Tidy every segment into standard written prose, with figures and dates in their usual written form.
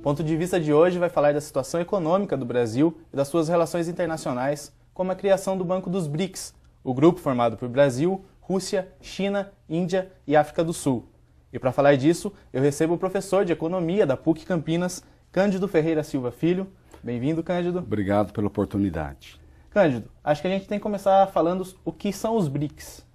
ponto de vista de hoje vai falar da situação econômica do Brasil e das suas relações internacionais, como a criação do Banco dos BRICS, o grupo formado por Brasil, Rússia, China, Índia e África do Sul. E para falar disso, eu recebo o professor de Economia da PUC Campinas, Cândido Ferreira Silva Filho. Bem-vindo, Cândido. Obrigado pela oportunidade. Cândido, acho que a gente tem que começar falando o que são os BRICS.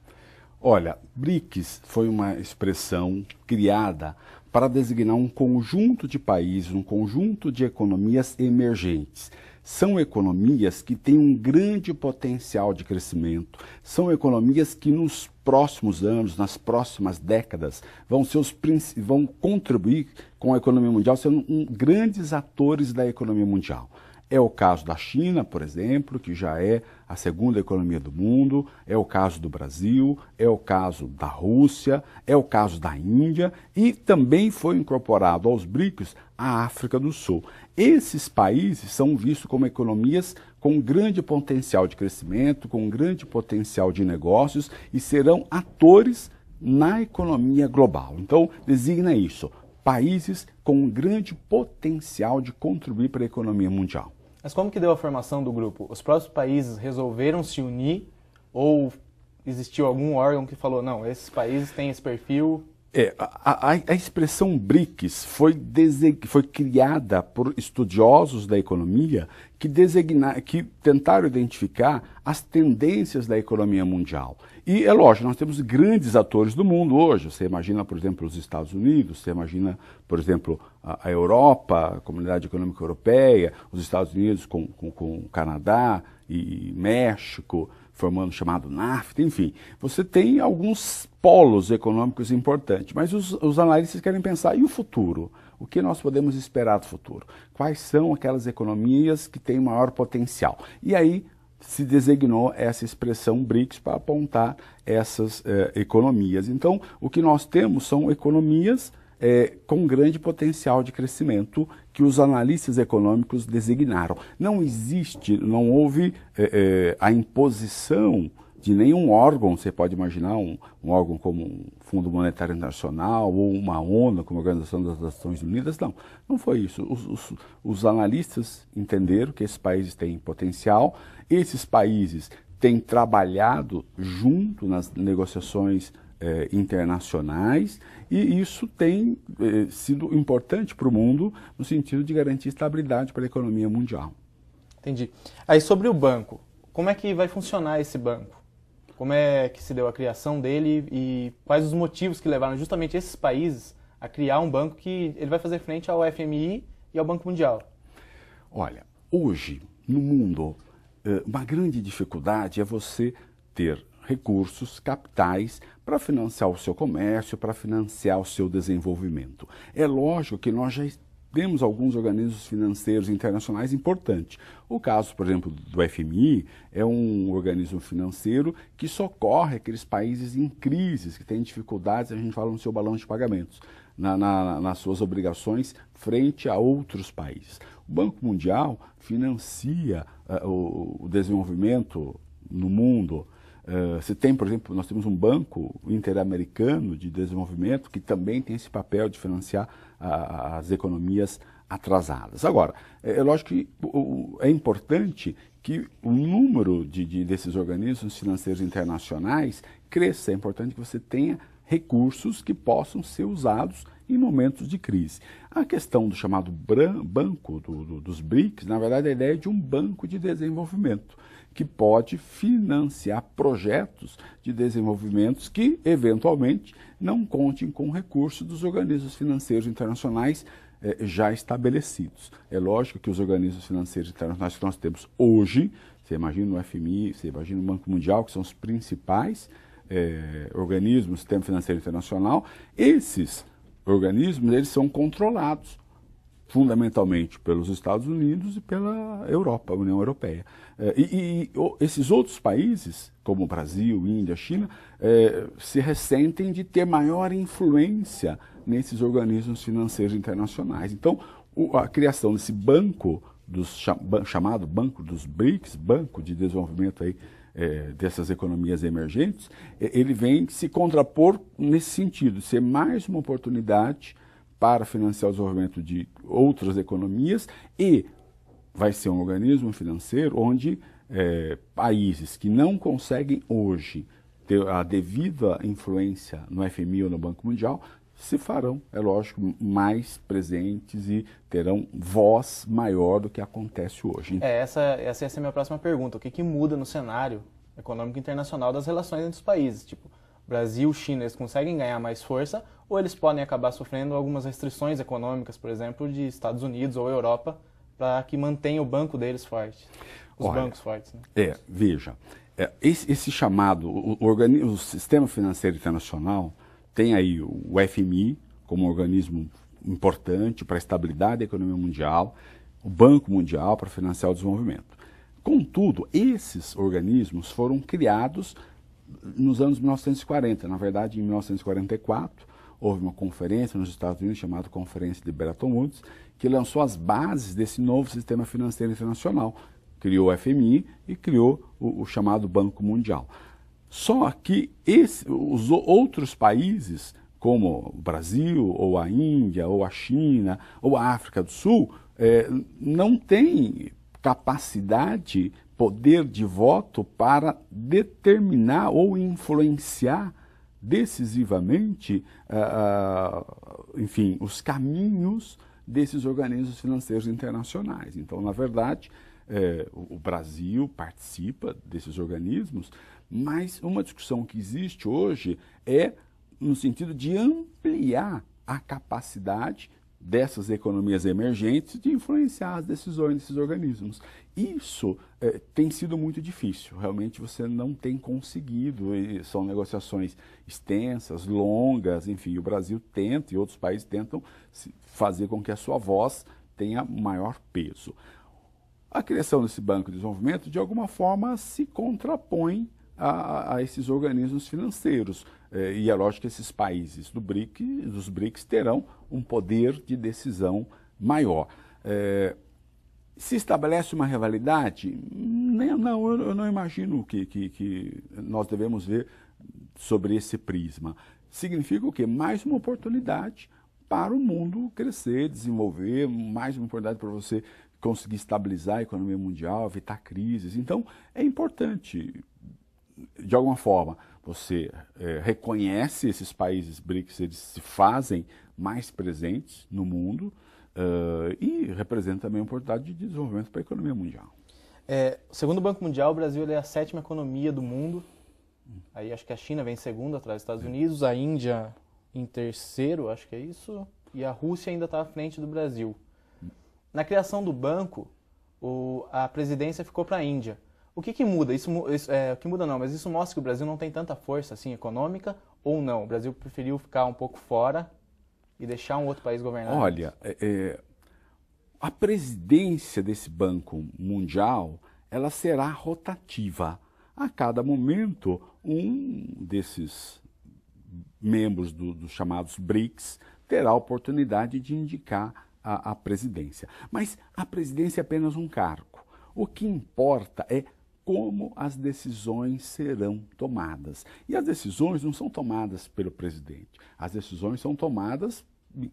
Olha, BRICS foi uma expressão criada para designar um conjunto de países, um conjunto de economias emergentes. São economias que têm um grande potencial de crescimento, são economias que nos próximos anos, nas próximas décadas, vão contribuir com a economia mundial, sendo grandes atores da economia mundial. É o caso da China, por exemplo, que já é a segunda economia do mundo, é o caso do Brasil, é o caso da Rússia, é o caso da Índia e também foi incorporado aos BRICS a África do Sul. Esses países são vistos como economias com grande potencial de crescimento, com grande potencial de negócios e serão atores na economia global. Então, designa isso, países com grande potencial de contribuir para a economia mundial. Mas como que deu a formação do grupo? Os próprios países resolveram se unir ou existiu algum órgão que falou, não, esses países têm esse perfil? A expressão BRICS foi criada por estudiosos da economia que tentaram identificar as tendências da economia mundial. E é lógico, nós temos grandes atores do mundo hoje. Você imagina, por exemplo, os Estados Unidos, você imagina, por exemplo, a Europa, a Comunidade Econômica Europeia, os Estados Unidos com o Canadá e México, formando o chamado NAFTA, enfim. Você tem alguns polos econômicos importantes, mas os analistas querem pensar, e o futuro? O que nós podemos esperar do futuro? Quais são aquelas economias que têm maior potencial? E aí se designou essa expressão BRICS para apontar essas economias. Então, o que nós temos são economias com grande potencial de crescimento que os analistas econômicos designaram. Não houve a imposição de nenhum órgão, você pode imaginar um órgão como o Fundo Monetário Internacional ou uma ONU, como a Organização das Nações Unidas, não foi isso. Os analistas entenderam que esses países têm potencial, esses países têm trabalhado junto nas negociações internacionais e isso tem sido importante para o mundo no sentido de garantir estabilidade para a economia mundial. Entendi. Aí sobre o banco, como é que vai funcionar esse banco? Como é que se deu a criação dele e quais os motivos que levaram justamente esses países a criar um banco que ele vai fazer frente ao FMI e ao Banco Mundial? Olha, hoje no mundo uma grande dificuldade é você ter recursos, capitais, para financiar o seu comércio, para financiar o seu desenvolvimento. É lógico que nós já temos alguns organismos financeiros internacionais importantes. O caso, por exemplo, do FMI é um organismo financeiro que socorre aqueles países em crises, que têm dificuldades, a gente fala no seu balanço de pagamentos, nas suas obrigações frente a outros países. O Banco Mundial financia o desenvolvimento no mundo. Você tem, por exemplo, nós temos um banco interamericano de desenvolvimento que também tem esse papel de financiar as economias atrasadas. Agora, é lógico que é importante que o número desses organismos financeiros internacionais cresça. É importante que você tenha recursos que possam ser usados em momentos de crise. A questão do chamado banco dos BRICS, na verdade, a ideia é de um banco de desenvolvimento que pode financiar projetos de desenvolvimento que, eventualmente, não contem com recursos dos organismos financeiros internacionais já estabelecidos. É lógico que os organismos financeiros internacionais que nós temos hoje, você imagina o FMI, você imagina o Banco Mundial, que são os principais organismos do sistema financeiro internacional, esses organismos eles são controlados fundamentalmente pelos Estados Unidos e pela Europa, a União Europeia. Esses outros países, como o Brasil, Índia, China, se ressentem de ter maior influência nesses organismos financeiros internacionais. Então, a criação desse banco, chamado Banco dos BRICS, Banco de Desenvolvimento aí, dessas economias emergentes, ele vem se contrapor nesse sentido, ser mais uma oportunidade para financiar o desenvolvimento de outras economias e vai ser um organismo financeiro onde países que não conseguem hoje ter a devida influência no FMI ou no Banco Mundial se farão, é lógico, mais presentes e terão voz maior do que acontece hoje. Essa ia ser a minha próxima pergunta. O que muda no cenário econômico internacional das relações entre os países? Tipo, Brasil, China, eles conseguem ganhar mais força ou eles podem acabar sofrendo algumas restrições econômicas, por exemplo, de Estados Unidos ou Europa, para que mantenha o banco deles forte, bancos fortes? Né? Veja, esse chamado, o Sistema Financeiro Internacional tem aí o FMI como um organismo importante para a estabilidade da economia mundial, o Banco Mundial para financiar o desenvolvimento. Contudo, esses organismos foram criados nos anos 1940. Na verdade, em 1944, houve uma conferência nos Estados Unidos chamada Conferência de Bretton Woods, que lançou as bases desse novo sistema financeiro internacional. Criou o FMI e criou o chamado Banco Mundial. Só que os outros países, como o Brasil, ou a Índia, ou a China, ou a África do Sul, não têm capacidade, poder de voto para determinar ou influenciar decisivamente, enfim, os caminhos desses organismos financeiros internacionais. Então, na verdade, o Brasil participa desses organismos, mas uma discussão que existe hoje é no sentido de ampliar a capacidade dessas economias emergentes de influenciar as decisões desses organismos. Isso tem sido muito difícil, realmente você não tem conseguido, são negociações extensas, longas, enfim, o Brasil tenta e outros países tentam fazer com que a sua voz tenha maior peso. A criação desse Banco de Desenvolvimento, de alguma forma, se contrapõe a esses organismos financeiros. E é lógico que esses países dos BRICS terão um poder de decisão maior. Se estabelece uma rivalidade? Não, eu não imagino que nós devemos ver sobre esse prisma. Significa o quê? Mais uma oportunidade para o mundo crescer, desenvolver, mais uma oportunidade para você conseguir estabilizar a economia mundial, evitar crises. Então, é importante, de alguma forma, você reconhece esses países BRICS, eles se fazem mais presentes no mundo e representam também uma oportunidade de desenvolvimento para a economia mundial. Segundo o Banco Mundial, o Brasil é a 7ª economia do mundo. Aí acho que a China vem em segundo, atrás dos Estados Unidos, a Índia em terceiro, acho que é isso, e a Rússia ainda está à frente do Brasil. Na criação do banco, a presidência ficou para a Índia. O que muda? O que muda não, mas isso mostra que o Brasil não tem tanta força assim, econômica ou não? O Brasil preferiu ficar um pouco fora e deixar um outro país governar? Olha, a presidência desse Banco Mundial, ela será rotativa. A cada momento, um desses membros dos chamados BRICS terá a oportunidade de indicar a presidência. Mas a presidência é apenas um cargo. O que importa é como as decisões serão tomadas. E as decisões não são tomadas pelo presidente. As decisões são tomadas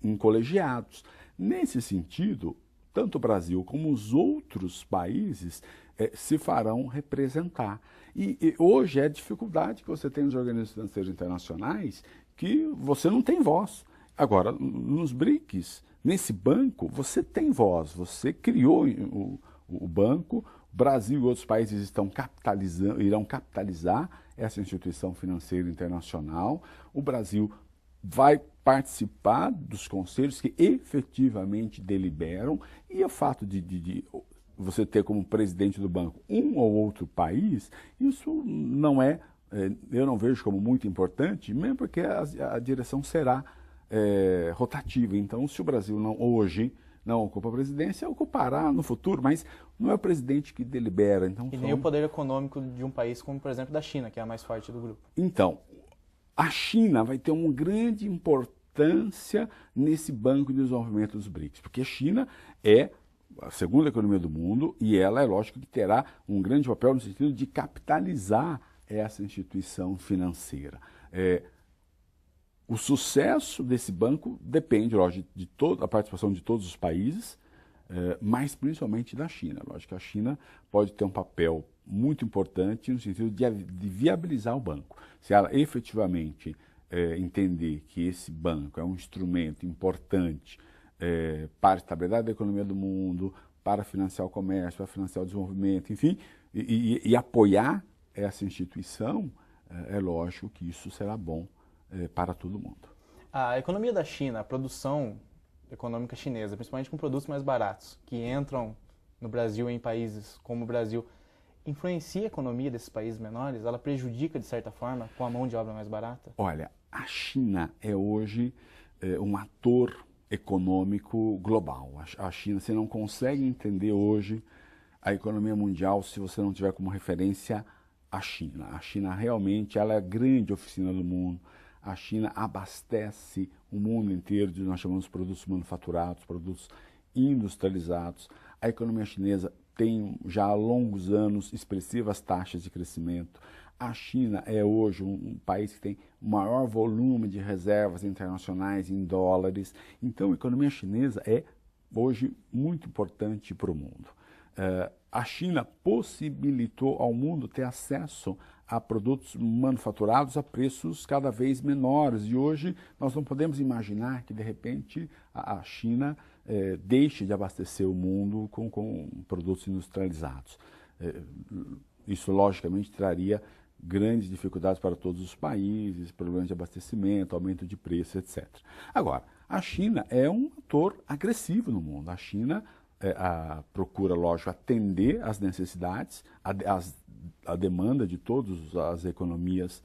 em colegiados. Nesse sentido, tanto o Brasil como os outros países se farão representar. E hoje é a dificuldade que você tem nos organismos financeiros internacionais que você não tem voz. Agora, nos BRICS, nesse banco, você tem voz, você criou o banco, o Brasil e outros países irão capitalizar essa instituição financeira internacional, o Brasil vai participar dos conselhos que efetivamente deliberam, e o fato de você ter como presidente do banco um ou outro país, isso não eu não vejo como muito importante, mesmo porque a direção será rotativa. Então, se o Brasil hoje não ocupa a presidência, ocupará no futuro, mas não é o presidente que delibera. Então, nem o poder econômico de um país como, por exemplo, da China, que é a mais forte do grupo. Então, a China vai ter uma grande importância nesse Banco de Desenvolvimento dos BRICS, porque a China é a segunda economia do mundo e ela, é lógico, que terá um grande papel no sentido de capitalizar essa instituição financeira. o sucesso desse banco depende, lógico, de toda a participação de todos os países, mas principalmente da China. Lógico que a China pode ter um papel muito importante no sentido de viabilizar o banco. Se ela efetivamente entender que esse banco é um instrumento importante para a estabilidade da economia do mundo, para financiar o comércio, para financiar o desenvolvimento, enfim, e apoiar essa instituição, é lógico que isso será bom para todo mundo. A economia da China, a produção econômica chinesa, principalmente com produtos mais baratos, que entram no Brasil, em países como o Brasil, influencia a economia desses países menores? Ela prejudica, de certa forma, com a mão de obra mais barata? Olha, a China é hoje um ator econômico global. A China, você não consegue entender hoje a economia mundial se você não tiver como referência a China. A China realmente ela é a grande oficina do mundo. A China abastece o mundo inteiro de nós chamamos de produtos manufaturados, produtos industrializados. A economia chinesa tem já há longos anos expressivas taxas de crescimento. A China é hoje um país que tem o maior volume de reservas internacionais em dólares. Então, a economia chinesa é hoje muito importante para o mundo. A China possibilitou ao mundo ter acesso a produtos manufaturados a preços cada vez menores. E hoje nós não podemos imaginar que, de repente, a China deixe de abastecer o mundo com produtos industrializados. Isso, logicamente, traria grandes dificuldades para todos os países, problemas de abastecimento, aumento de preços, etc. Agora, a China é um ator agressivo no mundo. A China procura, lógico, atender às necessidades, a demanda de todas as economias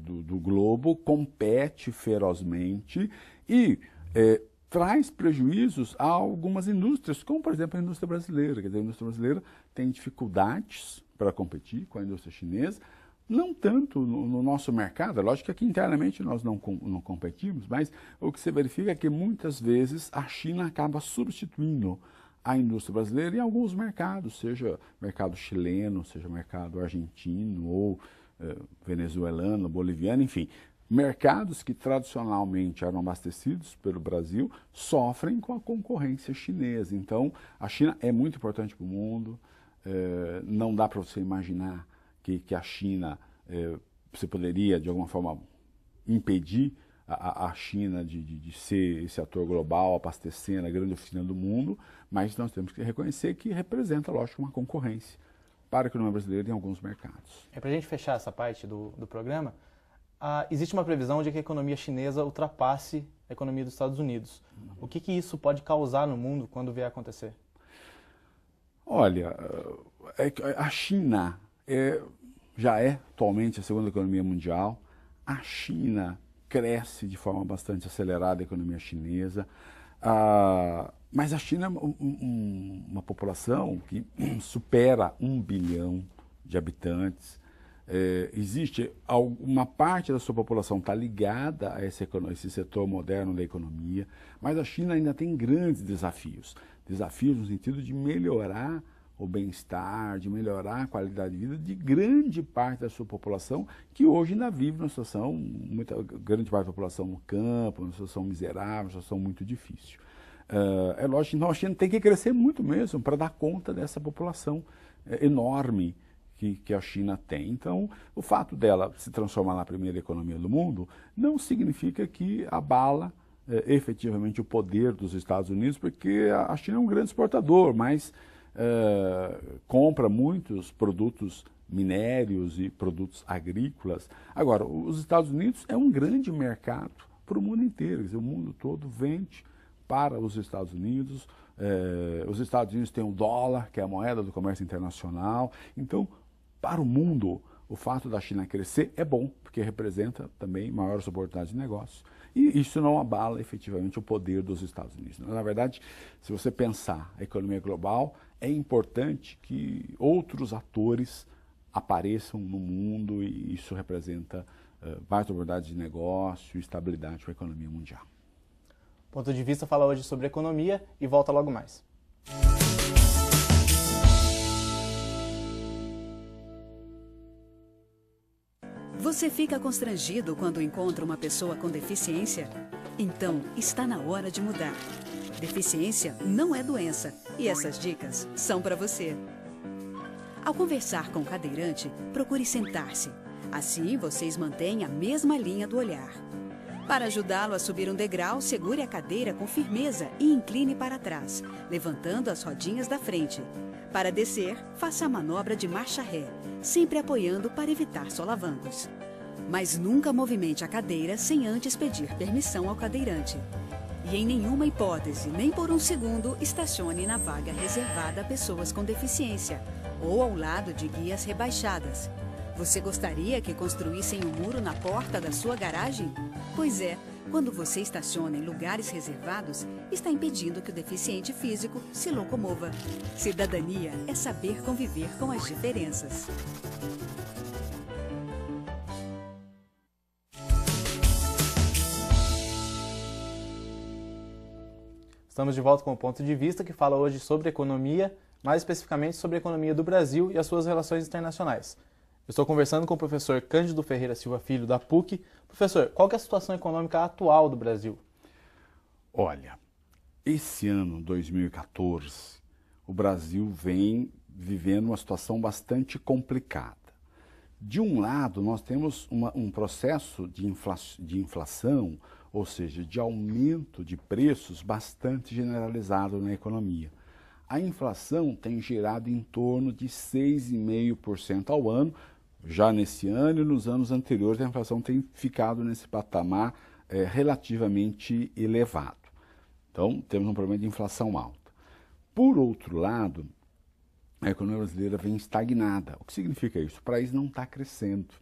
do globo, compete ferozmente e traz prejuízos a algumas indústrias, como, por exemplo, a indústria brasileira. Quer dizer, a indústria brasileira tem dificuldades para competir com a indústria chinesa, não tanto no nosso mercado. É lógico que aqui internamente nós não competimos, mas o que se verifica é que muitas vezes a China acaba substituindo a indústria brasileira em alguns mercados, seja mercado chileno, seja mercado argentino ou venezuelano, boliviano, enfim. Mercados que tradicionalmente eram abastecidos pelo Brasil sofrem com a concorrência chinesa. Então, a China é muito importante para o mundo. Não dá para você imaginar que a China, você poderia, de alguma forma, impedir a China de ser esse ator global, abastecendo a grande oficina do mundo, mas nós temos que reconhecer que representa, lógico, uma concorrência para a economia brasileira em alguns mercados. Para a gente fechar essa parte do programa, existe uma previsão de que a economia chinesa ultrapasse a economia dos Estados Unidos. O que isso pode causar no mundo quando vier a acontecer? Olha, a China já é atualmente a segunda economia mundial. A China cresce de forma bastante acelerada, a economia chinesa, mas a China é uma população que supera 1 bilhão de habitantes. Existe uma parte da sua população está ligada a esse setor moderno da economia, mas a China ainda tem grandes desafios no sentido de melhorar o bem-estar, de melhorar a qualidade de vida de grande parte da sua população, que hoje ainda vive numa situação, grande parte da população no campo, numa situação miserável, numa situação muito difícil. É lógico que então a China tem que crescer muito mesmo para dar conta dessa população enorme que a China tem. Então, o fato dela se transformar na primeira economia do mundo não significa que abala efetivamente o poder dos Estados Unidos, porque a China é um grande exportador, mas compra muitos produtos minérios e produtos agrícolas. Agora, os Estados Unidos é um grande mercado para o mundo inteiro, quer dizer, o mundo todo vende para os Estados Unidos. Os Estados Unidos têm o dólar, que é a moeda do comércio internacional. Então, para o mundo, o fato da China crescer é bom, porque representa também maiores oportunidades de negócio. E isso não abala efetivamente o poder dos Estados Unidos. Na verdade, se você pensar a economia global, é importante que outros atores apareçam no mundo e isso representa mais oportunidades de negócio e estabilidade para a economia mundial. Ponto de Vista fala hoje sobre economia e volta logo mais. Você fica constrangido quando encontra uma pessoa com deficiência? Então, está na hora de mudar. Deficiência não é doença e essas dicas são para você. Ao conversar com o cadeirante, procure sentar-se. Assim, vocês mantêm a mesma linha do olhar. Para ajudá-lo a subir um degrau, segure a cadeira com firmeza e incline para trás, levantando as rodinhas da frente. Para descer, faça a manobra de marcha ré, sempre apoiando para evitar solavancos. Mas nunca movimente a cadeira sem antes pedir permissão ao cadeirante. E em nenhuma hipótese, nem por um segundo, estacione na vaga reservada a pessoas com deficiência ou ao lado de guias rebaixadas. Você gostaria que construíssem um muro na porta da sua garagem? Pois é, quando você estaciona em lugares reservados, está impedindo que o deficiente físico se locomova. Cidadania é saber conviver com as diferenças. Estamos de volta com o Ponto de Vista, que fala hoje sobre economia, mais especificamente sobre a economia do Brasil e as suas relações internacionais. Eu estou conversando com o professor Cândido Ferreira Silva Filho, da PUC. Professor, qual que é a situação econômica atual do Brasil? Olha, esse ano, 2014, o Brasil vem vivendo uma situação bastante complicada. De um lado, nós temos um processo de inflação, ou seja, de aumento de preços bastante generalizado na economia. A inflação tem girado em torno de 6,5% ao ano. Já nesse ano e nos anos anteriores, a inflação tem ficado nesse patamar relativamente elevado. Então, temos um problema de inflação alta. Por outro lado, a economia brasileira vem estagnada. O que significa isso? O país não está crescendo.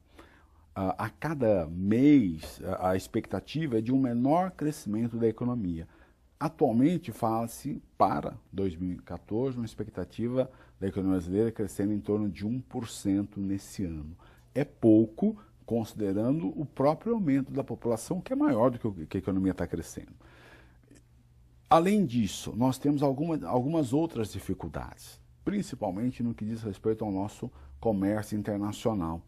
A cada mês, a expectativa é de um menor crescimento da economia. Atualmente, fala-se, para 2014, uma expectativa da economia brasileira crescendo em torno de 1% nesse ano. É pouco, considerando o próprio aumento da população, que é maior do que a economia está crescendo. Além disso, nós temos algumas outras dificuldades, principalmente no que diz respeito ao nosso comércio internacional.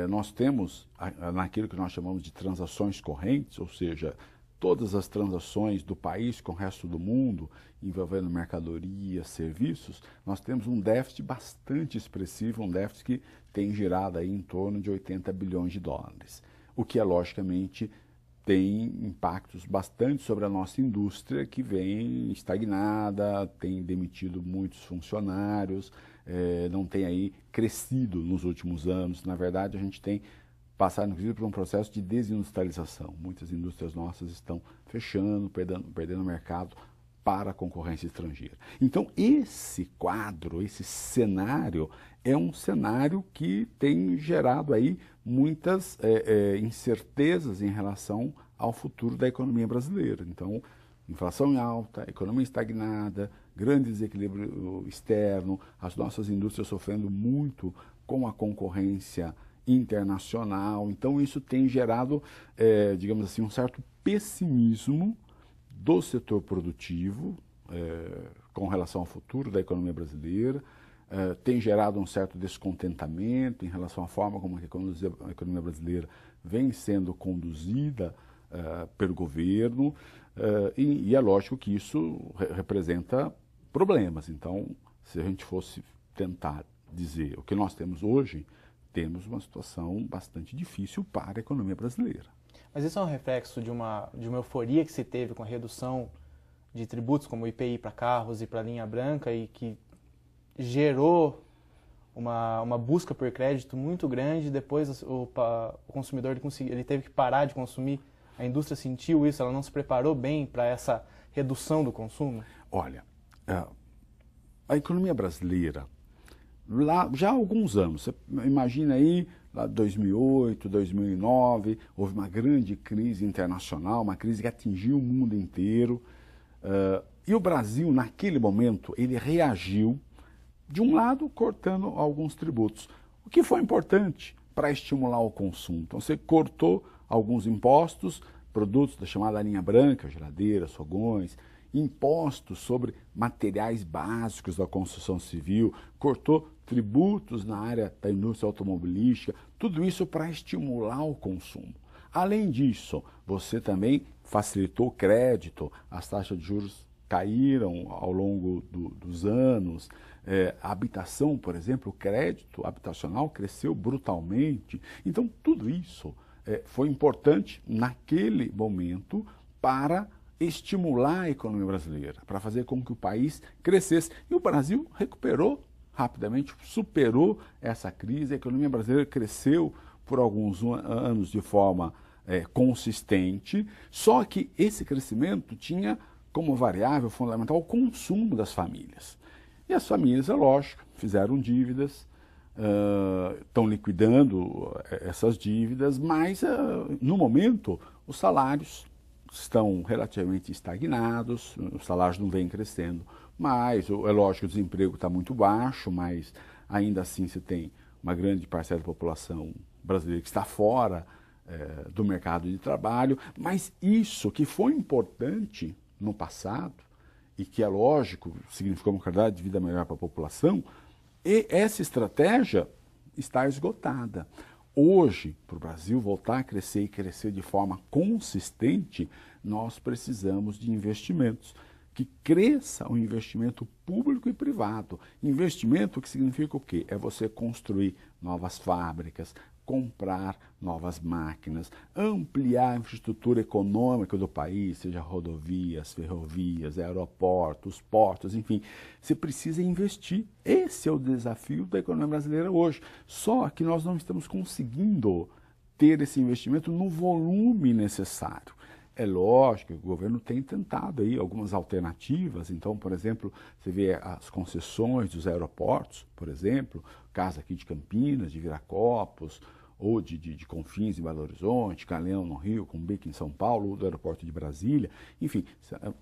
Nós temos, naquilo que nós chamamos de transações correntes, ou seja, todas as transações do país com o resto do mundo, envolvendo mercadorias, serviços, nós temos um déficit bastante expressivo, um déficit que tem girado aí em torno de 80 bilhões de dólares, o que logicamente tem impactos bastante sobre a nossa indústria, que vem estagnada, tem demitido muitos funcionários, não tem aí crescido nos últimos anos. Na verdade, a gente tem passado, inclusive, por um processo de desindustrialização. Muitas indústrias nossas estão fechando, perdendo mercado para a concorrência estrangeira. Então, esse quadro, esse cenário, é um cenário que tem gerado aí muitas incertezas em relação ao futuro da economia brasileira. Então, inflação em alta, economia estagnada, grande desequilíbrio externo, as nossas indústrias sofrendo muito com a concorrência internacional. Então, isso tem gerado, digamos assim, um certo pessimismo do setor produtivo com relação ao futuro da economia brasileira, tem gerado um certo descontentamento em relação à forma como a economia brasileira vem sendo conduzida pelo governo, e é lógico que isso representa problemas. Então, se a gente fosse tentar dizer o que nós temos hoje, temos uma situação bastante difícil para a economia brasileira. Mas isso é um reflexo de uma euforia que se teve com a redução de tributos como o IPI para carros e para a linha branca e que gerou uma busca por crédito muito grande. Depois o consumidor ele teve que parar de consumir. A indústria sentiu isso, ela não se preparou bem para essa redução do consumo? Olha, a economia brasileira, lá, já há alguns anos, você imagina aí, lá 2008, 2009, houve uma grande crise internacional, uma crise que atingiu o mundo inteiro, e o Brasil, naquele momento, ele reagiu, de um lado, cortando alguns tributos, o que foi importante para estimular o consumo. Então, você cortou alguns impostos, produtos da chamada linha branca, geladeiras, fogões, impostos sobre materiais básicos da construção civil, cortou tributos na área da indústria automobilística, Tudo isso para estimular o consumo. Além disso, você também facilitou o crédito, as taxas de juros caíram ao longo dos anos, a habitação, por exemplo, o crédito habitacional cresceu brutalmente. Então, tudo isso foi importante naquele momento para estimular a economia brasileira, para fazer com que o país crescesse. E o Brasil recuperou rapidamente, superou essa crise, a economia brasileira cresceu por alguns anos de forma consistente, só que esse crescimento tinha como variável fundamental o consumo das famílias. E as famílias, é lógico, fizeram dívidas, estão liquidando essas dívidas, mas no momento os salários estão relativamente estagnados, os salários não vêm crescendo, mas é lógico que o desemprego está muito baixo, mas ainda assim você tem uma grande parcela da população brasileira que está fora do mercado de trabalho, mas isso que foi importante no passado, e que é lógico, significou uma qualidade de vida melhor para a população, e essa estratégia está esgotada. Hoje, para o Brasil voltar a crescer e crescer de forma consistente, nós precisamos de investimentos. Que cresça o investimento público e privado. Investimento que significa o quê? É você construir novas fábricas, comprar novas máquinas, ampliar a infraestrutura econômica do país, seja rodovias, ferrovias, aeroportos, portos, enfim. Você precisa investir. Esse é o desafio da economia brasileira hoje. Só que nós não estamos conseguindo ter esse investimento no volume necessário. É lógico que o governo tem tentado aí algumas alternativas. Então, por exemplo, você vê as concessões dos aeroportos, por exemplo, caso aqui de Campinas, de Viracopos, ou de Confins em Belo Horizonte, Galeão no Rio, Cumbica em São Paulo, ou do aeroporto de Brasília. Enfim,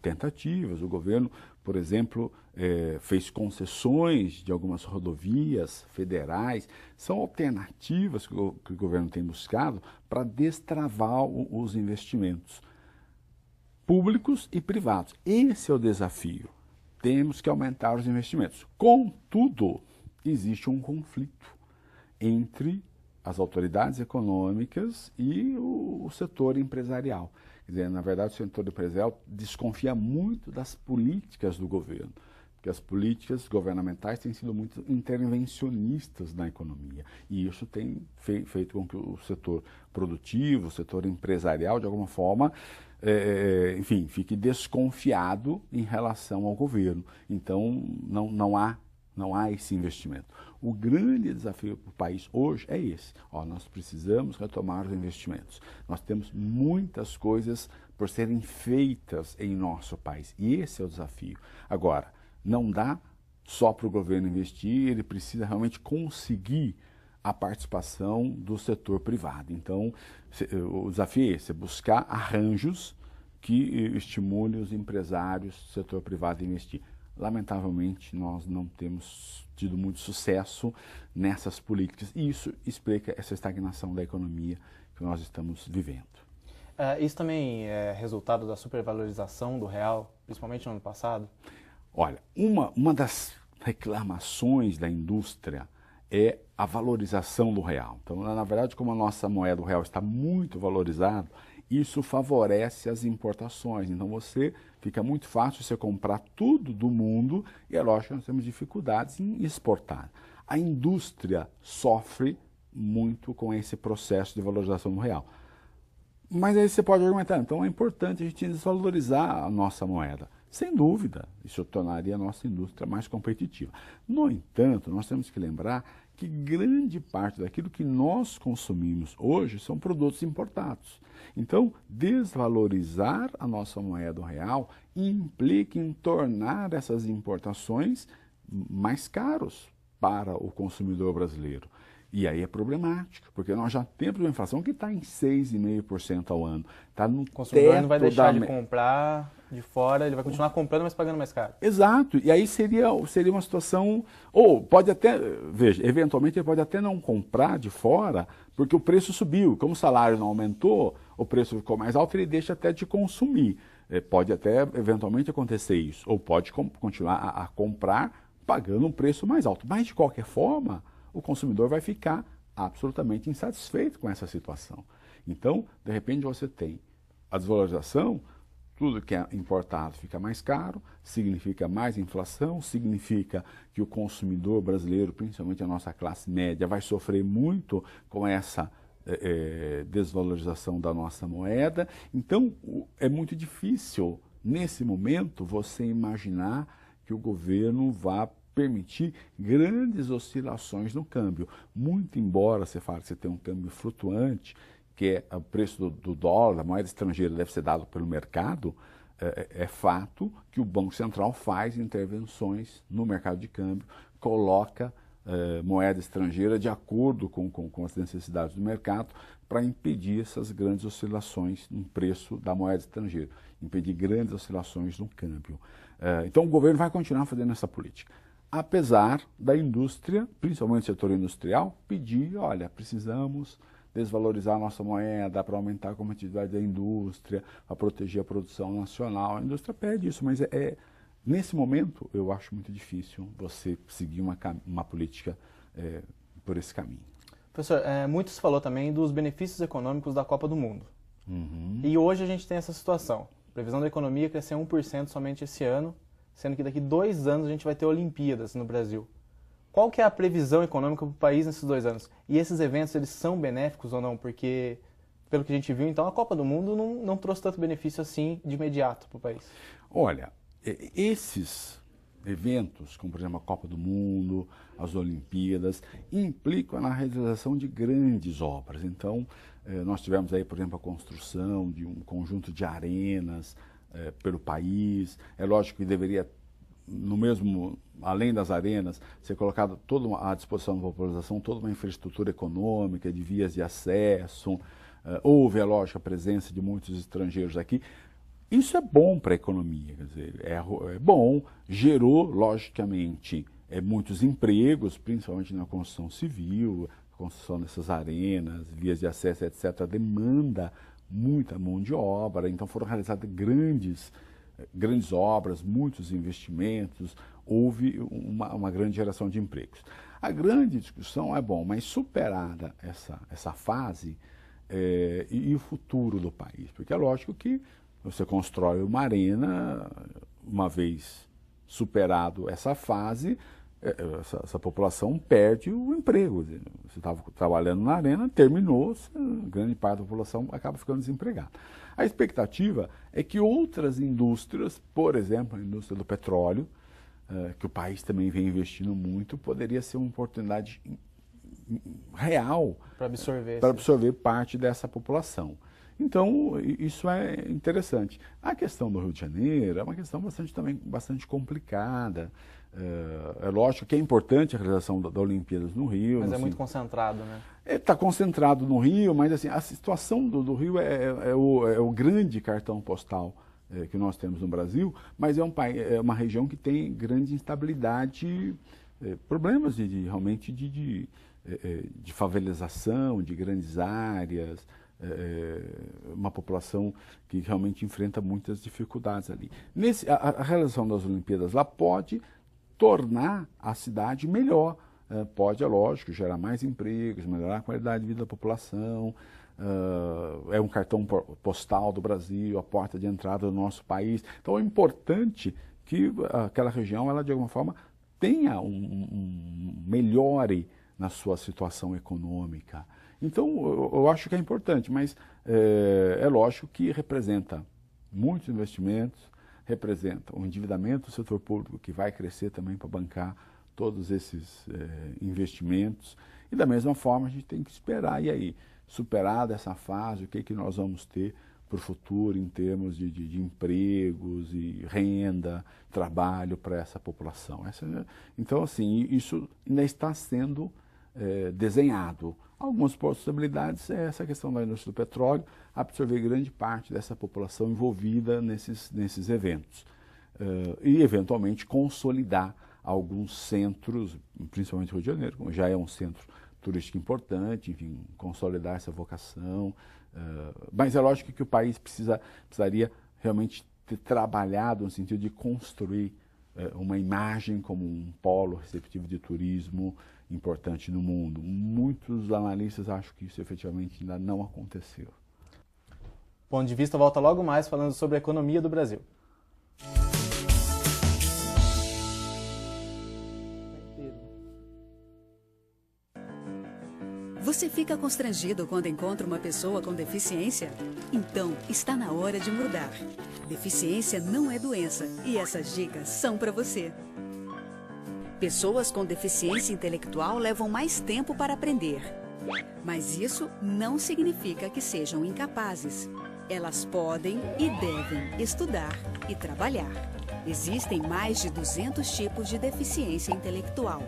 tentativas. O governo, por exemplo, fez concessões de algumas rodovias federais. São alternativas que o governo tem buscado para destravar os investimentos públicos e privados. Esse é o desafio. Temos que aumentar os investimentos. Contudo, existe um conflito entre as autoridades econômicas e o setor empresarial. Quer dizer, na verdade, o setor empresarial desconfia muito das políticas do governo, porque as políticas governamentais têm sido muito intervencionistas na economia. E isso tem feito com que o setor produtivo, o setor empresarial, de alguma forma, enfim, fique desconfiado em relação ao governo. Então, não há esse investimento. O grande desafio para o país hoje é esse. Nós precisamos retomar os investimentos. Nós temos muitas coisas por serem feitas em nosso país. E esse é o desafio. Agora, não dá só para o governo investir, ele precisa realmente conseguir a participação do setor privado. Então, o desafio é esse, é buscar arranjos que estimulem os empresários do setor privado a investir. Lamentavelmente, nós não temos tido muito sucesso nessas políticas e isso explica essa estagnação da economia que nós estamos vivendo. Isso também é resultado da supervalorização do real, principalmente no ano passado? Olha, uma das reclamações da indústria é a valorização do real. Então, na verdade, como a nossa moeda, o real, está muito valorizado, isso favorece as importações. Então, fica muito fácil você comprar tudo do mundo e é lógico que nós temos dificuldades em exportar. A indústria sofre muito com esse processo de valorização do real. Mas aí você pode argumentar, então é importante a gente desvalorizar a nossa moeda. Sem dúvida, isso tornaria a nossa indústria mais competitiva. No entanto, nós temos que lembrar que grande parte daquilo que nós consumimos hoje são produtos importados. Então, desvalorizar a nossa moeda real implica em tornar essas importações mais caros para o consumidor brasileiro. E aí é problemático, porque nós já temos uma inflação que está em 6,5% ao ano. O consumidor não vai deixar de comprar de fora, ele vai continuar comprando, mas pagando mais caro. Exato, e aí seria uma situação, ou pode até, veja, eventualmente ele pode até não comprar de fora, porque o preço subiu, como o salário não aumentou, o preço ficou mais alto, ele deixa até de consumir. Pode até eventualmente acontecer isso, ou pode continuar a comprar pagando um preço mais alto. Mas de qualquer forma, o consumidor vai ficar absolutamente insatisfeito com essa situação. Então, de repente, você tem a desvalorização, tudo que é importado fica mais caro, significa mais inflação, significa que o consumidor brasileiro, principalmente a nossa classe média, vai sofrer muito com essa desvalorização da nossa moeda. Então, é muito difícil, nesse momento, você imaginar que o governo vá permitir grandes oscilações no câmbio. Muito embora você fale que você tem um câmbio flutuante, que é o preço do dólar, da moeda estrangeira deve ser dado pelo mercado, é fato que o Banco Central faz intervenções no mercado de câmbio, coloca moeda estrangeira de acordo com as necessidades do mercado para impedir essas grandes oscilações no preço da moeda estrangeira, impedir grandes oscilações no câmbio. Então o governo vai continuar fazendo essa política, apesar da indústria, principalmente o setor industrial, pedir, olha, precisamos desvalorizar a nossa moeda para aumentar a competitividade da indústria, para proteger a produção nacional. A indústria pede isso, mas nesse momento eu acho muito difícil você seguir uma política por esse caminho. Professor, muito se falou também dos benefícios econômicos da Copa do Mundo. Uhum. E hoje a gente tem essa situação. A previsão da economia é crescer 1% somente esse ano, sendo que daqui 2 anos a gente vai ter Olimpíadas no Brasil. Qual que é a previsão econômica para o país nesses 2 anos? E esses eventos, eles são benéficos ou não? Porque, pelo que a gente viu, então, a Copa do Mundo não trouxe tanto benefício assim de imediato para o país. Olha, esses eventos, como por exemplo a Copa do Mundo, as Olimpíadas, implicam na realização de grandes obras. Então, nós tivemos aí, por exemplo, a construção de um conjunto de arenas pelo país. É lógico que deveria, além das arenas, ser colocado à disposição da população toda uma infraestrutura econômica, de vias de acesso. Houve, é lógico, a presença de muitos estrangeiros aqui. Isso é bom para a economia, quer dizer, é bom, gerou, logicamente, muitos empregos, principalmente na construção civil, construção dessas arenas, vias de acesso, etc. Demanda muita mão de obra, então foram realizadas grandes obras, muitos investimentos, houve uma grande geração de empregos. A grande discussão é bom, mas superada essa fase e o futuro do país, porque é lógico que você constrói uma arena, uma vez superado essa fase, essa população perde o emprego. Você estava trabalhando na arena, terminou, grande parte da população acaba ficando desempregada. A expectativa é que outras indústrias, por exemplo, a indústria do petróleo, que o país também vem investindo muito, poderia ser uma oportunidade real para absorver parte dessa população. Então, isso é interessante. A questão do Rio de Janeiro é uma questão bastante complicada. É lógico que é importante a realização da Olimpíadas no Rio. Mas é muito concentrado, né? Está concentrado no Rio, mas assim, a situação do Rio é o grande cartão postal que nós temos no Brasil, mas é uma região que tem grande instabilidade, problemas realmente de favelização, de grandes áreas, uma população que realmente enfrenta muitas dificuldades ali. A realização das Olimpíadas lá pode tornar a cidade melhor, pode, é lógico, gerar mais empregos, melhorar a qualidade de vida da população, é um cartão postal do Brasil, a porta de entrada do nosso país. Então é importante que aquela região, ela de alguma forma, tenha melhore na sua situação econômica. Então, eu acho que é importante, mas é lógico que representa muitos investimentos, representa um endividamento do setor público que vai crescer também para bancar todos esses investimentos. E da mesma forma, a gente tem que esperar, e aí, superada essa fase, o que nós vamos ter para o futuro em termos de empregos e renda, trabalho para essa população. Então, assim, isso ainda está sendo desenhado. Algumas possibilidades é essa questão da indústria do petróleo, absorver grande parte dessa população envolvida nesses eventos. E, eventualmente, consolidar alguns centros, principalmente o Rio de Janeiro, como já é um centro turístico importante, enfim, consolidar essa vocação. Mas é lógico que o país precisaria realmente ter trabalhado no sentido de construir uma imagem como um polo receptivo de turismo importante no mundo. Muitos analistas acham que isso efetivamente ainda não aconteceu. Ponto de Vista volta logo mais falando sobre a economia do Brasil. Você fica constrangido quando encontra uma pessoa com deficiência? Então, está na hora de mudar. Deficiência não é doença e essas dicas são para você. Pessoas com deficiência intelectual levam mais tempo para aprender. Mas isso não significa que sejam incapazes. Elas podem e devem estudar e trabalhar. Existem mais de 200 tipos de deficiência intelectual.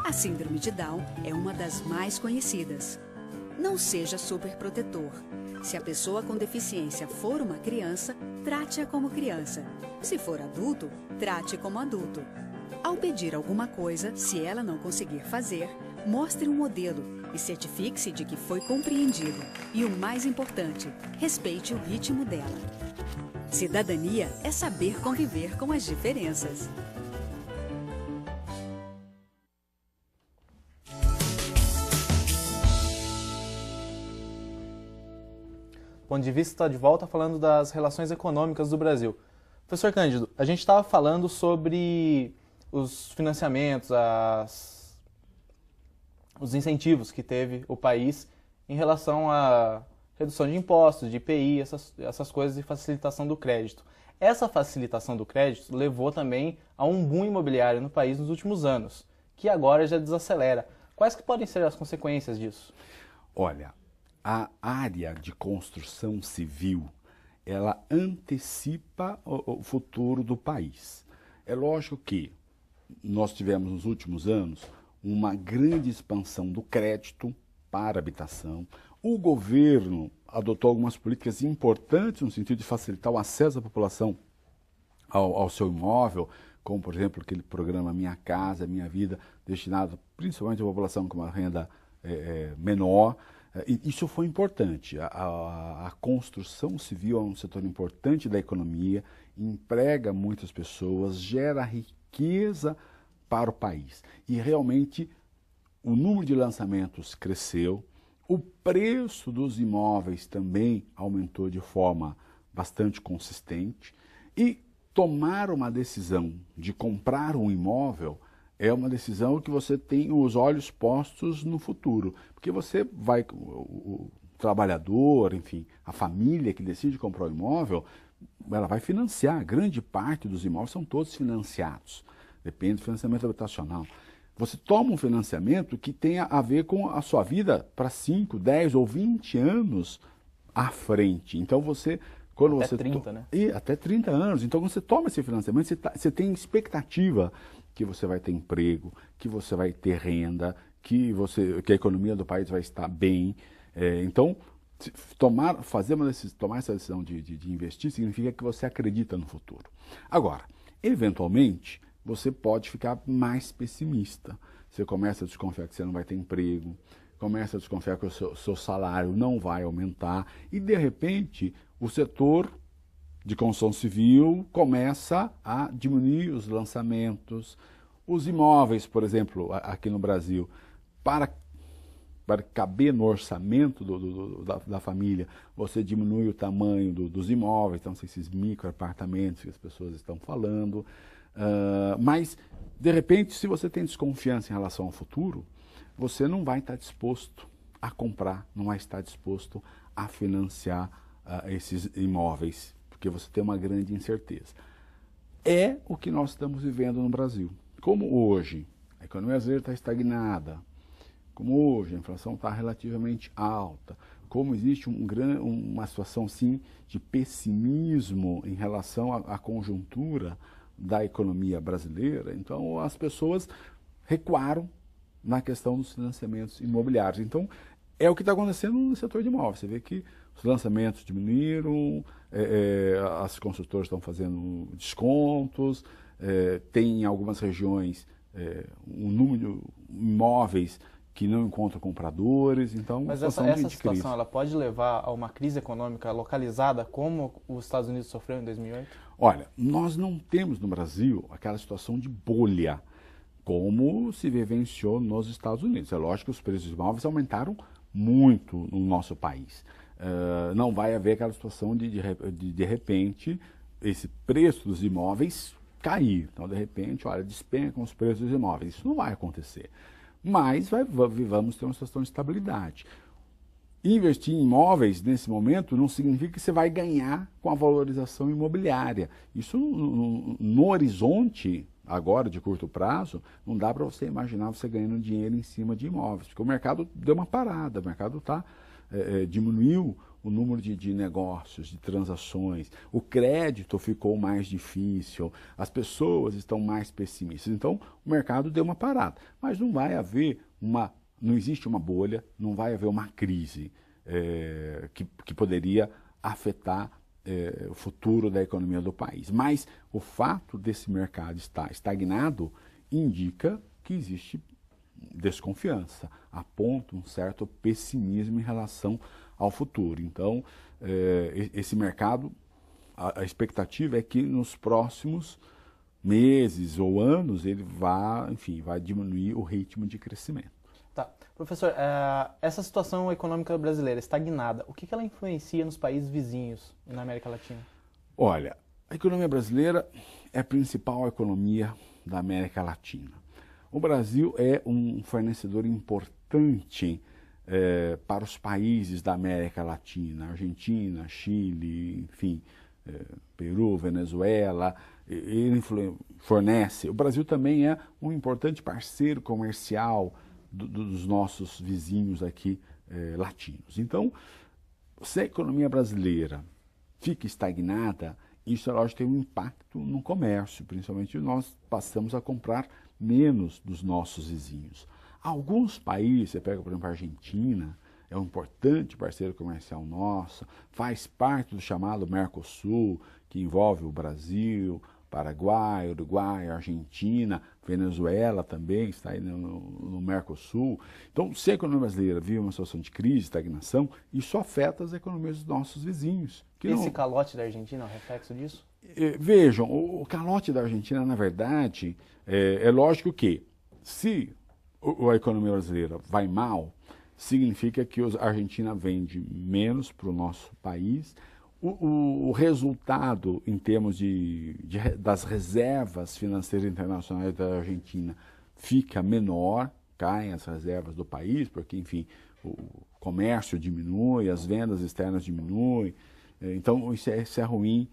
A síndrome de Down é uma das mais conhecidas. Não seja superprotetor. Se a pessoa com deficiência for uma criança, trate-a como criança. Se for adulto, trate como adulto. Ao pedir alguma coisa, se ela não conseguir fazer, mostre um modelo e certifique-se de que foi compreendido. E o mais importante, respeite o ritmo dela. Cidadania é saber conviver com as diferenças. Ponto de Vista está de volta falando das relações econômicas do Brasil. Professor Cândido, a gente estava falando sobre os financiamentos, os incentivos que teve o país em relação à redução de impostos, de IPI, essas coisas, e facilitação do crédito. Essa facilitação do crédito levou também a um boom imobiliário no país nos últimos anos, que agora já desacelera. Quais que podem ser as consequências disso? Olha, a área de construção civil, ela antecipa o futuro do país. É lógico que nós tivemos nos últimos anos uma grande expansão do crédito para a habitação. O governo adotou algumas políticas importantes no sentido de facilitar o acesso da população ao seu imóvel, como, por exemplo, aquele programa Minha Casa, Minha Vida, destinado principalmente à população com uma renda menor. Isso foi importante. A construção civil é um setor importante da economia, emprega muitas pessoas, gera riqueza para o país. E realmente o número de lançamentos cresceu, o preço dos imóveis também aumentou de forma bastante consistente e tomar uma decisão de comprar um imóvel é uma decisão que você tem os olhos postos no futuro, porque você vai, o trabalhador, enfim, a família que decide comprar um imóvel, ela vai financiar, grande parte dos imóveis são todos financiados, depende do financiamento habitacional. Você toma um financiamento que tenha a ver com a sua vida para 5, 10 ou 20 anos à frente. Então você... Quando até você 30, né? Até 30 anos. Então, quando você toma esse financiamento, você tem expectativa que você vai ter emprego, que você vai ter renda, que a economia do país vai estar bem. Então, tomar essa decisão de investir significa que você acredita no futuro. Agora, eventualmente, você pode ficar mais pessimista. Você começa a desconfiar que você não vai ter emprego, começa a desconfiar que o seu salário não vai aumentar e, de repente, o setor de construção civil começa a diminuir os lançamentos. Os imóveis, por exemplo, aqui no Brasil, para caber no orçamento da família, você diminui o tamanho dos imóveis, então esses microapartamentos que as pessoas estão falando. Mas, de repente, se você tem desconfiança em relação ao futuro, você não vai estar disposto a comprar, não vai estar disposto a financiar esses imóveis, porque você tem uma grande incerteza. É o que nós estamos vivendo no Brasil. Como hoje a economia brasileira está estagnada, como hoje a inflação está relativamente alta, como existe uma situação sim de pessimismo em relação à conjuntura da economia brasileira, então as pessoas recuaram na questão dos financiamentos imobiliários. Então, é o que está acontecendo no setor de imóveis. Você vê que os lançamentos diminuíram, as construtoras estão fazendo descontos, tem em algumas regiões um número de imóveis que não encontram compradores, então Mas situação essa de situação crise. ela pode levar a uma crise econômica localizada como os Estados Unidos sofreu em 2008? Olha, nós não temos no Brasil aquela situação de bolha, como se vivenciou nos Estados Unidos. É lógico que os preços de imóveis aumentaram muito no nosso país. Não vai haver aquela situação de repente, esse preço dos imóveis cair. Então, de repente, olha, despencam os preços dos imóveis. Isso não vai acontecer. Mas vamos ter uma situação de estabilidade. Investir em imóveis nesse momento não significa que você vai ganhar com a valorização imobiliária. Isso no horizonte, agora de curto prazo, não dá para você imaginar você ganhando dinheiro em cima de imóveis, porque o mercado deu uma parada, o mercado diminuiu o número de negócios, de transações, o crédito ficou mais difícil, as pessoas estão mais pessimistas. Então, o mercado deu uma parada. Mas não vai haver não existe uma bolha, não vai haver uma crise que poderia afetar o futuro da economia do país. Mas o fato desse mercado estar estagnado indica que existe desconfiança, aponta um certo pessimismo em relação ao futuro. Então, esse mercado, a expectativa é que nos próximos meses ou anos ele vai diminuir o ritmo de crescimento. Tá. Professor, essa situação econômica brasileira estagnada, o que ela influencia nos países vizinhos e na América Latina? Olha, a economia brasileira é a principal economia da América Latina. O Brasil é um fornecedor importante para os países da América Latina, Argentina, Chile, enfim, Peru, Venezuela, ele fornece. O Brasil também é um importante parceiro comercial dos nossos vizinhos aqui latinos. Então, se a economia brasileira fica estagnada, isso, lógico, tem um impacto no comércio, principalmente nós passamos a comprar menos dos nossos vizinhos. Alguns países, você pega, por exemplo, a Argentina, é um importante parceiro comercial nosso, faz parte do chamado Mercosul, que envolve o Brasil, Paraguai, Uruguai, Argentina, Venezuela também está aí no Mercosul. Então, se a economia brasileira vive uma situação de crise, estagnação, isso afeta as economias dos nossos vizinhos. Esse calote da Argentina é um reflexo disso? Vejam, o calote da Argentina, na verdade, é lógico que se a economia brasileira vai mal, significa que a Argentina vende menos para o nosso país. O resultado em termos das reservas financeiras internacionais da Argentina fica menor, caem as reservas do país, porque, enfim, o comércio diminui, as vendas externas diminuem, então isso é ruim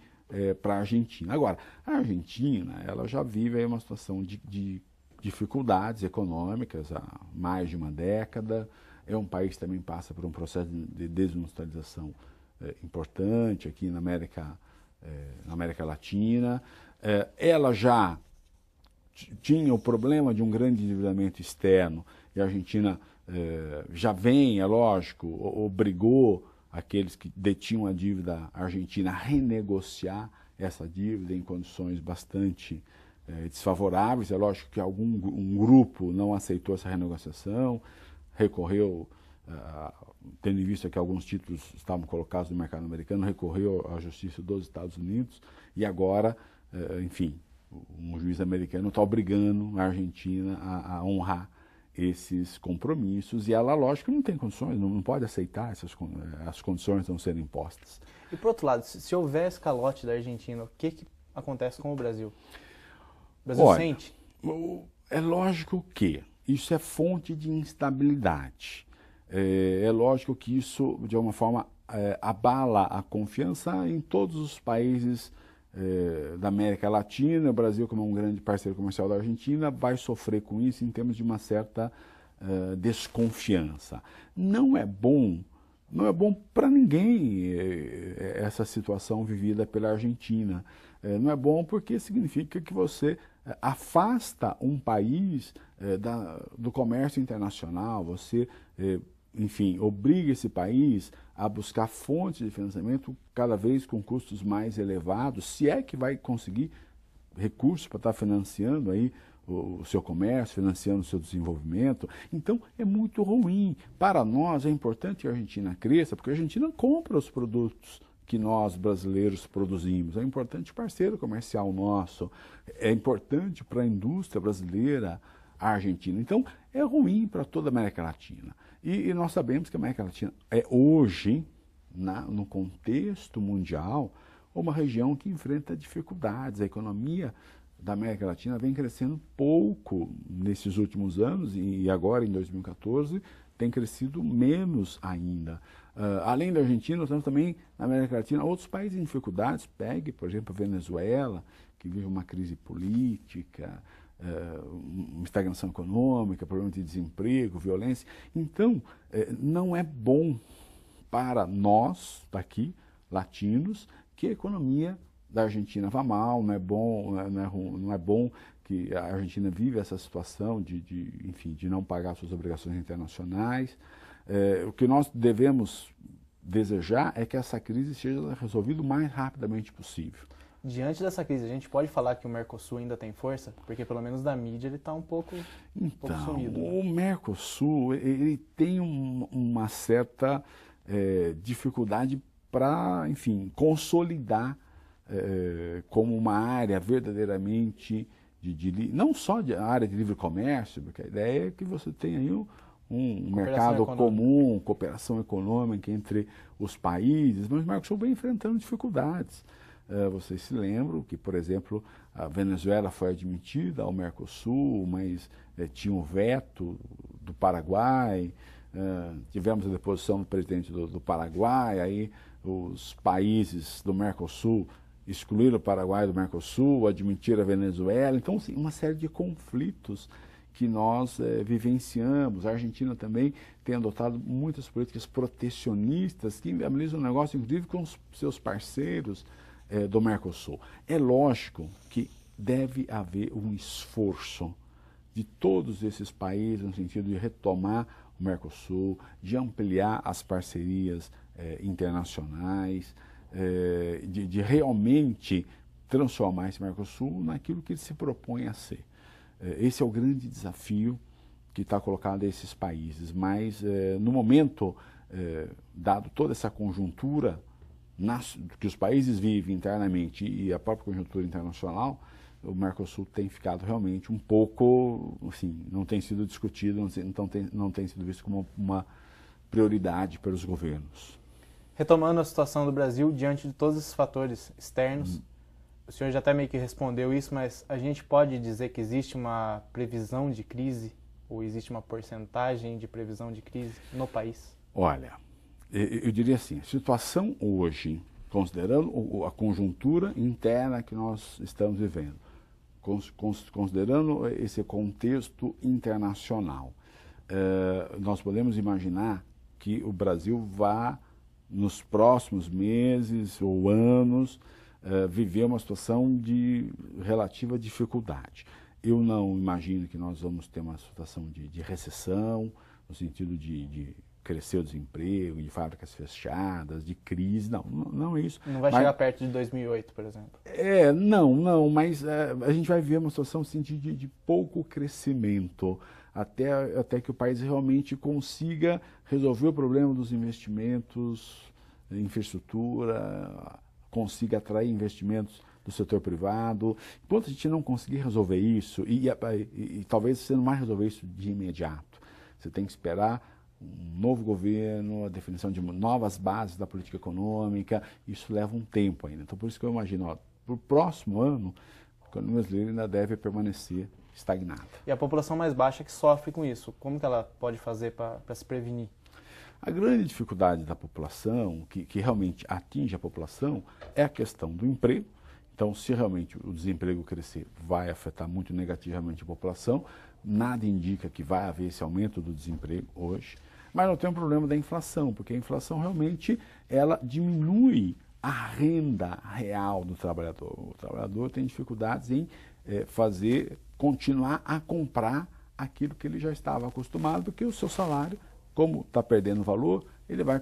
para a Argentina. Agora, a Argentina ela já vive aí uma situação de dificuldades econômicas há mais de uma década, é um país que também passa por um processo de desindustrialização importante aqui na América Latina. Ela já tinha o problema de um grande endividamento externo e a Argentina já vem, é lógico, obrigou aqueles que detinham a dívida argentina a renegociar essa dívida em condições bastante desfavoráveis. É lógico que um grupo não aceitou essa renegociação, recorreu, tendo em vista que alguns títulos estavam colocados no mercado americano, recorreu à Justiça dos Estados Unidos e agora, enfim, um juiz americano está obrigando a Argentina a honrar esses compromissos e ela, lógico, não tem condições, não pode aceitar as condições não serem impostas. E, por outro lado, se houver esse calote da Argentina, o que acontece com o Brasil? O Brasil sente? É lógico que isso é fonte de instabilidade. É lógico que isso, de alguma forma, abala a confiança em todos os países da América Latina. O Brasil, como um grande parceiro comercial da Argentina, vai sofrer com isso em termos de uma certa desconfiança. Não é bom para ninguém essa situação vivida pela Argentina. Não é bom porque significa que você afasta um país do comércio internacional, você, enfim, obriga esse país a buscar fontes de financiamento cada vez com custos mais elevados, se é que vai conseguir recursos para estar financiando aí o seu comércio, financiando o seu desenvolvimento. Então, é muito ruim. Para nós, é importante que a Argentina cresça, porque a Argentina compra os produtos que nós, brasileiros, produzimos. É um importante parceiro comercial nosso. É importante para a indústria brasileira, a Argentina. Então, é ruim para toda a América Latina. E nós sabemos que a América Latina é hoje, no contexto mundial, uma região que enfrenta dificuldades. A economia da América Latina vem crescendo pouco nesses últimos anos e agora, em 2014, tem crescido menos ainda. Além da Argentina, nós temos também, na América Latina, outros países em dificuldades. Pegue, por exemplo, a Venezuela, que vive uma crise política, uma estagnação econômica, problema de desemprego, violência. Então, não é bom para nós, daqui, latinos, que a economia da Argentina vá mal, não é bom que a Argentina vive essa situação enfim, de não pagar suas obrigações internacionais. O que nós devemos desejar é que essa crise seja resolvida o mais rapidamente possível. Diante dessa crise, a gente pode falar que o Mercosul ainda tem força? Porque pelo menos da mídia ele está um pouco sumido. Né? O Mercosul ele tem uma certa dificuldade para, enfim, consolidar como uma área verdadeiramente não só de área de livre comércio, porque a ideia é que você tenha aí um mercado comum, cooperação econômica entre os países, mas o Mercosul vem enfrentando dificuldades. Vocês se lembram que, por exemplo, a Venezuela foi admitida ao Mercosul, mas tinha um veto do Paraguai, tivemos a deposição do presidente do Paraguai, aí os países do Mercosul excluíram o Paraguai do Mercosul, admitiram a Venezuela. Então, assim, uma série de conflitos que nós vivenciamos. A Argentina também tem adotado muitas políticas protecionistas que viabilizam o negócio, inclusive, com os seus parceiros do Mercosul. É lógico que deve haver um esforço de todos esses países no sentido de retomar o Mercosul, de ampliar as parcerias internacionais, de realmente transformar esse Mercosul naquilo que ele se propõe a ser. Esse é o grande desafio que está colocado a esses países, mas no momento, dado toda essa conjuntura que os países vivem internamente e a própria conjuntura internacional, o Mercosul tem ficado realmente um pouco, assim, não tem sido discutido, não tem sido visto como uma prioridade pelos governos. Retomando a situação do Brasil, diante de todos esses fatores externos, o senhor já até meio que respondeu isso, mas a gente pode dizer que existe uma previsão de crise ou existe uma porcentagem de previsão de crise no país? Olha, eu diria assim, a situação hoje, considerando a conjuntura interna que nós estamos vivendo, considerando esse contexto internacional, nós podemos imaginar que o Brasil vá, nos próximos meses ou anos, viver uma situação de relativa dificuldade. Eu não imagino que nós vamos ter uma situação de recessão, no sentido de crescer o desemprego, de fábricas fechadas, de crise, não é isso. Não vai chegar perto de 2008, por exemplo? Mas a gente vai ver uma situação assim, de pouco crescimento, até que o país realmente consiga resolver o problema dos investimentos em infraestrutura, consiga atrair investimentos do setor privado. Enquanto a gente não conseguir resolver isso, e talvez você não vai resolver isso de imediato, você tem que esperar um novo governo, a definição de novas bases da política econômica, isso leva um tempo ainda. Então, por isso que eu imagino, para o próximo ano, a economia brasileira ainda deve permanecer estagnada. E a população mais baixa que sofre com isso, como que ela pode fazer para se prevenir? A grande dificuldade da população, que realmente atinge a população, é a questão do emprego. Então, se realmente o desemprego crescer, vai afetar muito negativamente a população. Nada indica que vai haver esse aumento do desemprego hoje. Mas não tem o problema da inflação, porque a inflação realmente ela diminui a renda real do trabalhador. O trabalhador tem dificuldades em continuar a comprar aquilo que ele já estava acostumado, porque o seu salário, como está perdendo valor, ele vai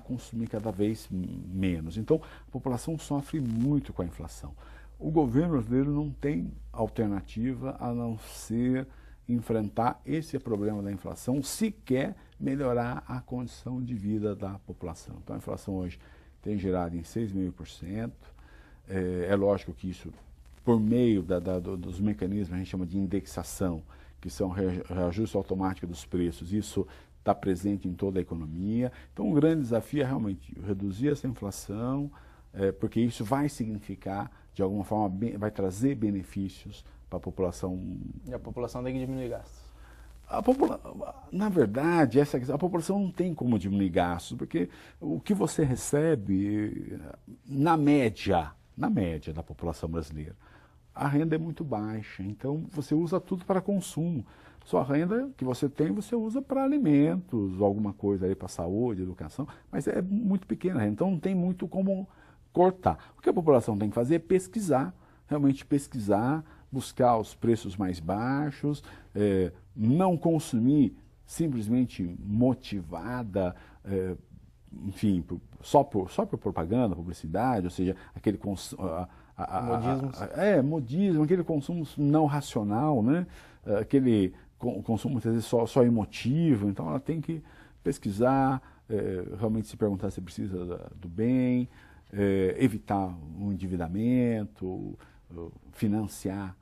consumir cada vez menos. Então, a população sofre muito com a inflação. O governo brasileiro não tem alternativa a não ser enfrentar esse problema da inflação se quer melhorar a condição de vida da população. Então a inflação hoje tem girado em 6,5%. É lógico que isso, por meio dos mecanismos, a gente chama de indexação, que são reajuste automático dos preços, isso está presente em toda a economia. Então, um grande desafio é realmente reduzir essa inflação, porque isso vai significar, de alguma forma, vai trazer benefícios para a população. E a população tem que diminuir gastos. Na verdade, a população não tem como diminuir gastos, porque o que você recebe, na média da população brasileira, a renda é muito baixa, então você usa tudo para consumo. Sua renda que você tem, você usa para alimentos, alguma coisa aí para saúde, educação, mas é muito pequena, então não tem muito como cortar. O que a população tem que fazer é pesquisar, realmente pesquisar, buscar os preços mais baixos, não consumir simplesmente motivada, enfim, só por propaganda, publicidade, ou seja, aquele modismo, aquele consumo não racional, né? Aquele consumo muitas vezes só emotivo. Então ela tem que pesquisar, realmente se perguntar se precisa do bem, evitar um endividamento, financiar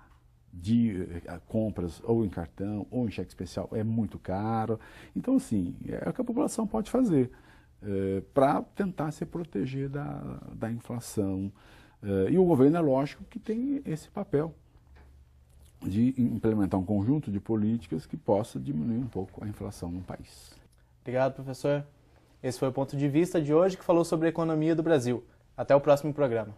compras ou em cartão ou em cheque especial é muito caro. Então, assim, é o que a população pode fazer para tentar se proteger da inflação. E o governo, é lógico, que tem esse papel de implementar um conjunto de políticas que possa diminuir um pouco a inflação no país. Obrigado, professor. Esse foi o Ponto de Vista de hoje, que falou sobre a economia do Brasil. Até o próximo programa.